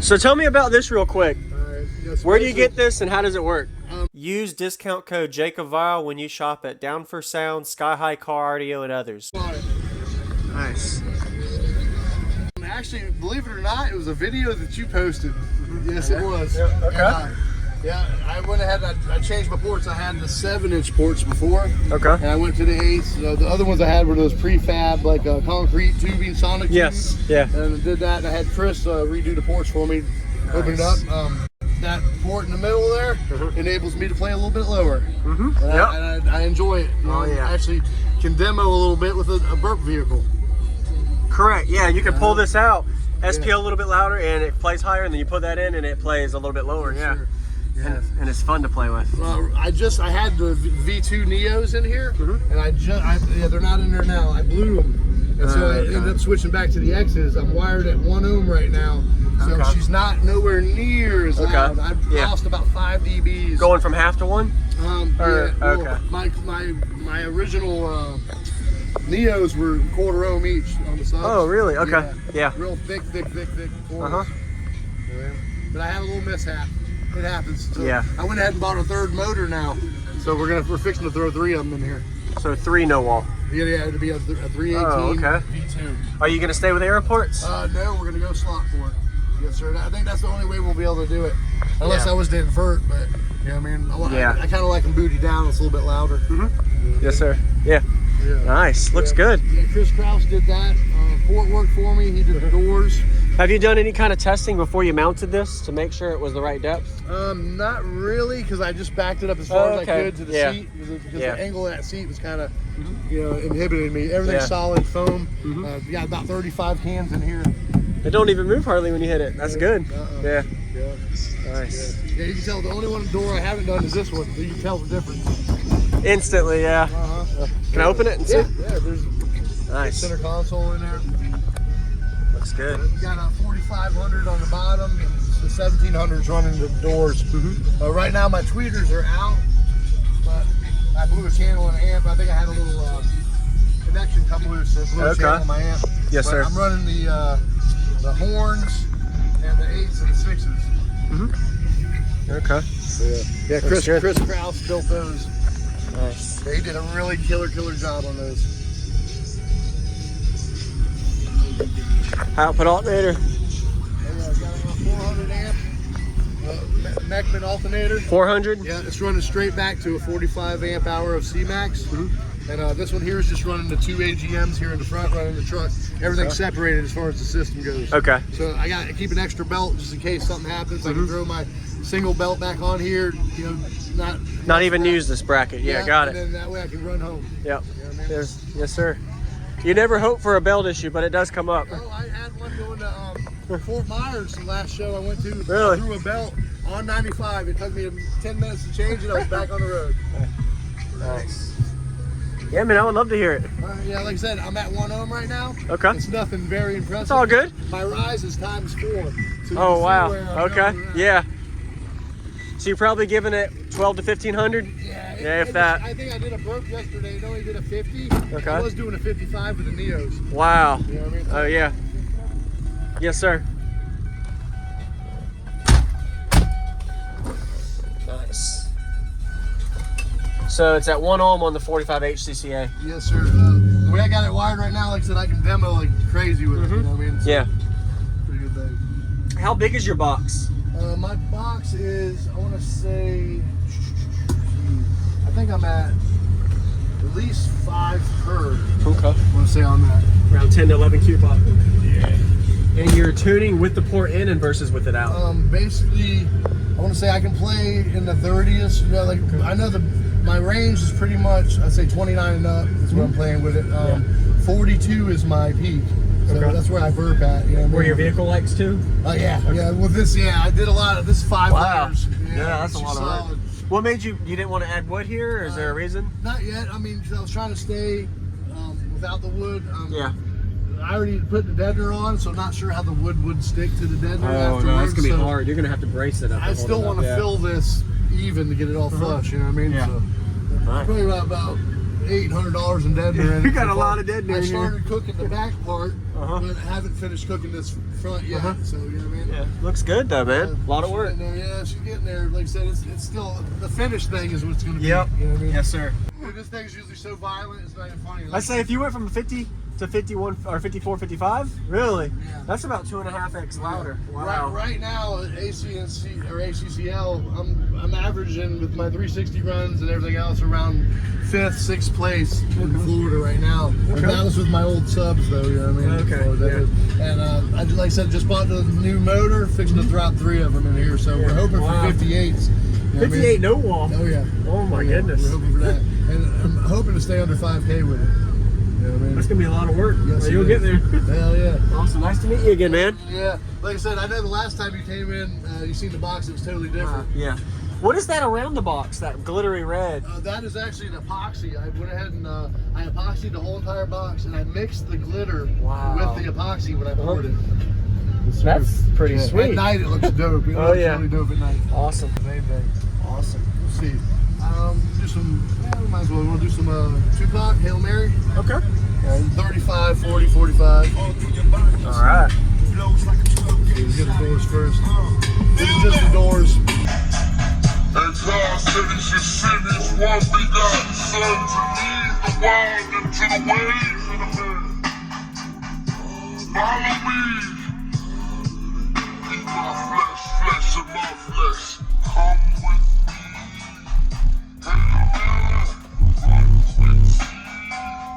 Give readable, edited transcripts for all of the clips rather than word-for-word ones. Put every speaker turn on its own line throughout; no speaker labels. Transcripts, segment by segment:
So tell me about this real quick.
Yes,
Where do you get this and how does it work?
Use discount code JACOBVILE when you shop at Down for Sound, Sky High Car Audio, and others.
Nice.
Actually, believe it or not, it was a video that you posted. Yes, it was.
Yeah, okay.
Yeah, I went ahead and I changed my ports. I had the 7-inch ports before.
Okay.
And I went to the 8s. The other ones I had were those prefab, like concrete tubing, sonic tubing.
Yes, yeah.
And I did that, and I had Chris redo the ports for me. Nice. Open it up. That port in the middle there enables me to play a little bit lower. And I enjoy it. I actually can demo a little bit with a burp vehicle.
Correct. Yeah, you can pull this out, SPL a little bit louder, and it plays higher, and then you put that in, and it plays a little bit lower. Yeah.
Sure.
And it's fun to play with.
I had the V2 Neos in here, and they're not in there now. I blew them, and so I ended up switching back to the X's. I'm wired at 1 ohm right now, so she's not nowhere near as loud. I've lost about 5 dBs.
Going from half to 1?
My original Neos were 1/4 ohm each on the subs.
Oh, really? Okay. Yeah.
Real thick cords. But I had a little mishap. It happens. So I went ahead and bought a 3rd motor now. So we're fixing to throw 3 of them in here.
So 3 no wall.
Yeah, it'll be a 318 V2.
Are you gonna stay with airports?
No, we're gonna go slot for it. Yes, sir. I think that's the only way we'll be able to do it. Unless I was to invert, but I kind of like them booty down. It's a little bit louder.
Yes, sir. Yeah. Nice. Looks good.
Yeah, Chris Krause did that. Fort worked for me. He did the doors.
Have you done any kind of testing before you mounted this to make sure it was the right depth?
Not really, because I just backed it up as far as I could to the seat. Because the angle of that seat was kind of, inhibiting me. Everything's solid foam. We got about 35 cans in here.
It don't even move hardly when you hit it. That's good. Yeah. Nice.
Yeah, you can tell the only door I haven't done is this one. So you can tell the difference.
Instantly, yeah. Can I open it and see?
Yeah, there's a center console in there.
Looks good.
Got a 4500 on the bottom, and the 1700's running the doors. Right now my tweeters are out, but I blew a channel and an amp. I think I had a little connection come loose, so blew a channel in my amp.
Yes, sir.
I'm running the horns and the 8s and the 6s.
Okay.
Yeah, Chris Krause built those.
Nice.
Yeah, he did a really killer job on those.
Output alternator.
Got a 400 amp Mechman alternator. 400? Yeah, it's running straight back to a 45 amp hour of C-Max. And this one here is just running the 2 AGMs here in the front, running the truck. Everything's separated as far as the system goes. Okay. So I got to keep an extra belt just in case something happens. I can throw my single belt back on here, not even use this bracket. Yeah, got it. And then that way I can run home. Yep. You know what I mean? Yes, sir. You never hope for a belt issue, but it does come up. Oh, I had one going to Fort Myers the last show I went to. Really? I threw a belt on 95. It took me 10 minutes to change it. I was back on the road. Nice. Yeah, man, I would love to hear it. Yeah, like I said, I'm at 1 ohm right now. Okay. It's nothing very impressive. It's all good. My rise is ×4. So wow. Okay. Yeah. So you're probably giving it 12 to 1500? Yeah, if that. I think I did a burp yesterday. It only did a 50. Okay. I was doing a 55 with the Neos. Wow. You know what I mean? Oh, yeah. Yes, sir. Nice. So it's at 1 ohm on the 45 HCCA. Yes, sir. The way I got it wired right now, like I said, I can demo like crazy with it. You know what I mean? So pretty good thing. How big is your box? My box is, I want to say, I think I'm at least 5 per. Okay. I want to say on that. Around 10 to 11 cube pop. Yeah. And you're tuning with the port in and versus with it out? Basically, I want to say I can play in the 30s. You know, like I know my range is pretty much, I'd say 29 and up is what I'm playing with it. 42 is my peak. So that's where I burp at. You know, where your vehicle likes to? Yeah. With this, I did a lot of this 5 layers. Yeah, that's a lot of work. What made you didn't want to add wood here, or is there a reason? Not yet. I mean, I was trying to stay without the wood. I already put the deadener on, so I'm not sure how the wood would stick to the deadener afterwards. No, it's going to be hard. You're going to have to brace it up. I still want to fill this even to get it all flush, you know what I mean? Yeah. So, probably about $800 in deadener in it.
You got
so
a lot of deadener
I
in here.
started cooking the back part,
Uh-huh.
but I haven't finished cooking this front yet.
Uh-huh.
So, you know what I mean?
Yeah, looks good though, man. A lot of
She's
work.
getting there, yeah, she's getting there. Like I said, it's still, the finished thing is what it's going to be.
Yep.
You know what I mean?
Yes, sir.
Dude, this thing's usually so violent, it's not even funny.
I say if you went from 50 to 51 or 54, 55, really,
Yeah.
that's about 2.5x louder. Wow.
Right now, at ACNC or ACCL, I'm averaging with my 360 runs and everything else around 5th, 6th place in Florida right now.
Okay.
That was with my old subs though, you know what I mean?
Okay,
So that is- and I just, like I said, just bought the new motor, fixing to throw out 3 of them in here. So we're hoping
Wow.
for 58s. You know what I mean?
58 no wall.
Oh yeah.
Oh my
Yeah,
goodness.
We're hoping for that, and I'm hoping to stay under 5K with it. You know what I mean?
That's gonna be a lot of work.
Yes,
Well,
it
you'll
is.
get there.
Hell yeah.
Awesome. Nice to meet you again, man.
Yeah, like I said, I know the last time you came in, you seen the box, it was totally different.
Yeah. What is that around the box? That glittery red?
That is actually an epoxy. I went ahead and I epoxied the whole entire box, and I mixed the glitter
Wow.
with the epoxy when I poured it.
That's pretty
Yeah.
sweet.
At night it looks dope. It
Oh,
looks
yeah.
really dope at night.
Awesome.
Main thing.
Awesome.
Let's see. Do some, we might as well, we'll do some Tupac, Hail Mary.
Okay.
35, 40, 45.
All right.
Let's get the doors first. This is just the doors.
And God said he should send his one begotten son to lead the world into the ways of the earth. Follow me. Eat my flesh, flesh of my flesh. Come with me. Run with me.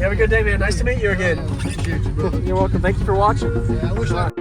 You have a good day, man. Nice to meet you again.
Appreciate you, brother.
You're welcome. Thank you for watching.
Yeah, I wish I